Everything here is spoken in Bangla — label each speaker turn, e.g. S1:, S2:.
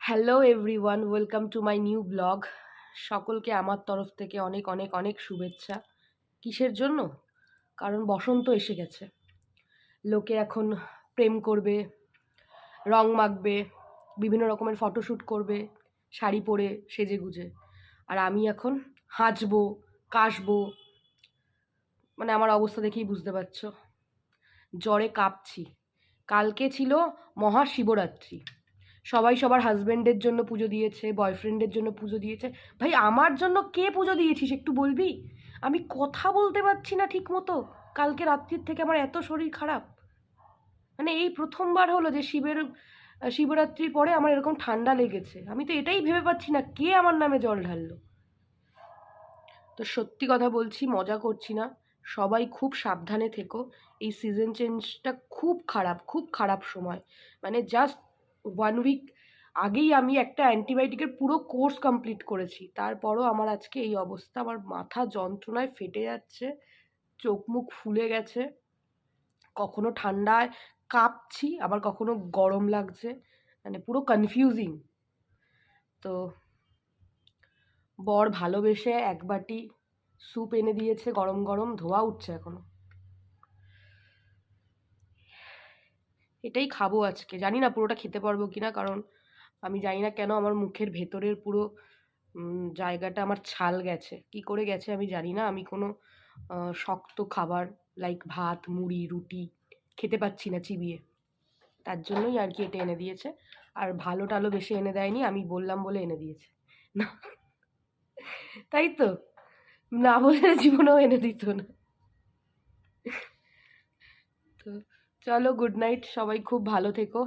S1: Hello everyone, welcome to my new blog. সকলকে আমার তরফ থেকে অনেক অনেক অনেক শুভেচ্ছা। কিসের জন্য? কারণ বসন্ত এসে গেছে। লোকে এখন প্রেম করবে, রং মাখবে, বিভিন্ন রকমের ফটোশ্যুট করবে শাড়ি পরে সেজেগুজে। আর আমি এখন হাঁচবো, কাশবো, মানে আমার অবস্থা দেখেই বুঝতে পারছো। জ্বরে কাঁপছি। কালকে ছিল মহাশিবরাত্রি। সবাই সবার হাজব্যান্ডের জন্য পুজো দিয়েছে, বয়ফ্রেন্ডের জন্য পুজো দিয়েছে। ভাই আমার জন্য কে পুজো দিয়েছিস একটু বলবি? আমি কথা বলতে পারছি না ঠিক মতো। কালকে রাত্রির থেকে আমার এত শরীর খারাপ। মানে এই প্রথমবার হলো যে শিবরাত্রির পরে আমার এরকম ঠান্ডা লেগেছে। আমি তো এটাই ভেবে পাচ্ছি না কে আমার নামে জল ঢাললো। তো সত্যি কথা বলছি, মজা করছি না। সবাই খুব সাবধানে থেকো। এই সিজন চেঞ্জটা খুব খারাপ সময়। মানে জাস্ট 1 উইক আগেই আমি একটা অ্যান্টিবায়োটিকের পুরো কোর্স কমপ্লিট করেছি, তারপরও আমার আজকে এই অবস্থা। আমার মাথা যন্ত্রণায় ফেটে যাচ্ছে, চোখ মুখ ফুলে গেছে, কখনো ঠান্ডায় কাঁপছি, আবার কখনো গরম লাগছে, মানে পুরো কনফিউজিং। তো বর ভালোবেসে এক বাটি স্যুপ এনে দিয়েছে, গরম গরম, ধোয়া উঠছে এখনো। এটাই খাবো আজকে। জানি না পুরোটা খেতে পারবো কিনা, কারণ আমি জানি না কেন আমার মুখের ভেতরের পুরো জায়গাটা আমার ছাল গেছে, কি করে গেছে আমি জানি না। আমি কোনো শক্ত খাবার লাইক ভাত, মুড়ি, রুটি খেতে পাচ্ছি না চিবিয়ে। তার জন্যই আর কি এটা এনে দিয়েছে। আর ভালো টালো বেশি এনে দেয়নি, আমি বললাম বলে এনে দিয়েছে। না, তাই তো, না বলে জীবনেও এনে দিত না। তো চলো, গুড নাইট, সবাই খুব ভালো থেকো।